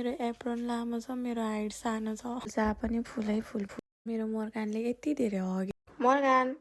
मेरो एप्रोन लामो छ, मेरो हाइट सानो छ, जहाँ पनि फुलै फुल फुल। मेरो मोर्गानले यति धेरै हग्यो। मोर्गान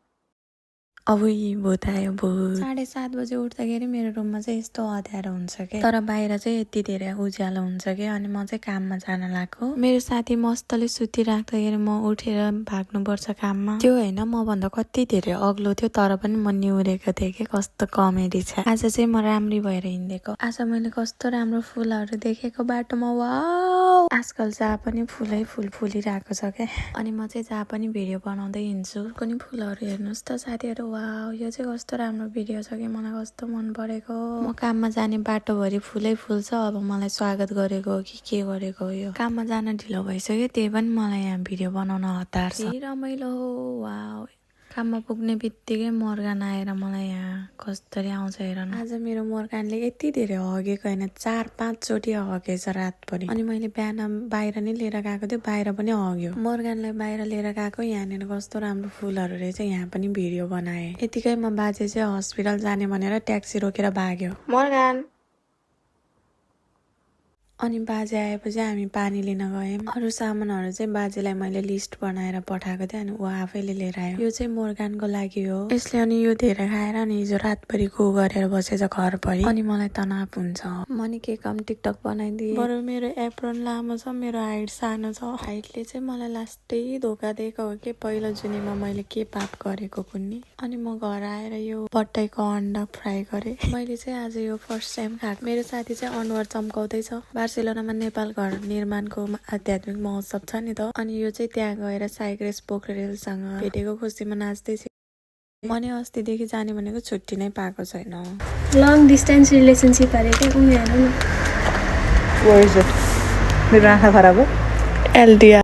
अब यी भूत आयो भूत। 7:30 बजे उठ्दाखेरि मेरो रुममा चाहिँ यस्तो अँध्यारो हुन्छ के, तर बाहिर चाहिँ यति धेरै उज्यालो हुन्छ के। अनि म चाहिँ काममा जान लाग्यो। मेरो साथी मस्तले सुतिराख्दाखेरि म उठेर भाग्नुपर्छ काममा। त्यो होइन, म भन्दा कति धेरै अग्लो थियो तर पनि म निहुरेको थिएँ कि। कस्तो कमेडी छ। आज चाहिँ म राम्री भएर हिँडेको। आज मैले कस्तो राम्रो फुलहरू देखेको बाटोमा। वाउ, आजकल जहाँ पनि फुलै फुल फुलिरहेको छ क्या। अनि म चाहिँ जहाँ पनि भिडियो बनाउँदै हिँड्छु। कुनै फुलहरू हेर्नुहोस् त साथीहरू। वाउ, यो चाहिँ कस्तो राम्रो भिडियो छ कि, मलाई कस्तो मन परेको। म काममा जाने बाटोभरि फुलै फुल छ। अब मलाई स्वागत गरेको हो कि के गरेको हो यो। काममा जान ढिलो भइसक्यो, त्यही पनि मलाई यहाँ भिडियो बनाउन हतार छ। रमाइलो हो। वाउ, काममा पुग्ने बित्तिकै मोर्गान आएर मलाई यहाँ कसरी आउँछ हेर न। आज मेरो मोर्गानले यति धेरै हगेको होइन, 4-5 चोटि हगेछ रातभरि। अनि मैले बिहान बाहिर नै लिएर गएको थियो, बाहिर पनि हग्यो। मोर्गानलाई बाहिर लिएर गएको, यहाँनिर कस्तो राम्रो फुलहरू रहेछ, यहाँ पनि भिडियो बनाए। यतिकैमा बाजे चाहिँ हस्पिटल जाने भनेर ट्याक्सी रोकेर भाग्यो। मोर्गान। अनि बाजे आएपछि हामी पानी लिन गयौँ। अरू सामानहरू चाहिँ बाजेलाई मैले लिस्ट बनाएर पठाएको थिएँ, अनि ऊ आफैले लिएर आयो। यो चाहिँ मोर्गानको लागि हो। यसले अनि यो धेरै खाएर अनि हिजो रातभरि गो गरेर बसेछ घरभरि। अनि मलाई तनाव हुन्छ। मैले के काम टिकटक बनाइदिएँ। बरु मेरो एप्रोन लामो छ, मेरो हाइट सानो छ। हाइटले चाहिँ मलाई लास्टै धोका दिएको हो कि, पहिलो जुनीमा मैले के पाप गरेको कुन्नी। अनि म घर आएर यो बट्टाइको अन्डा फ्राई गरेँ। मैले चाहिँ आज यो फर्स्ट टाइम खाएको। मेरो साथी चाहिँ अनुहार चम्काउँदैछ। बार्सिलोनामा नेपाल घर निर्माणको आध्यात्मिक महोत्सव छ नि त। अनि यो चाहिँ त्यहाँ गएर साइग्रेस पोखरेलसँग भेटेको खुसीमा नाच्दै थियो। मैले अस्तिदेखि जाने भनेको, छुट्टी नै पाएको छैन। लङ डिस्टेन्स रिलेसनसिप अरे क्या उनीहरू न। मेरो आँखा खराब हो। एलडिआर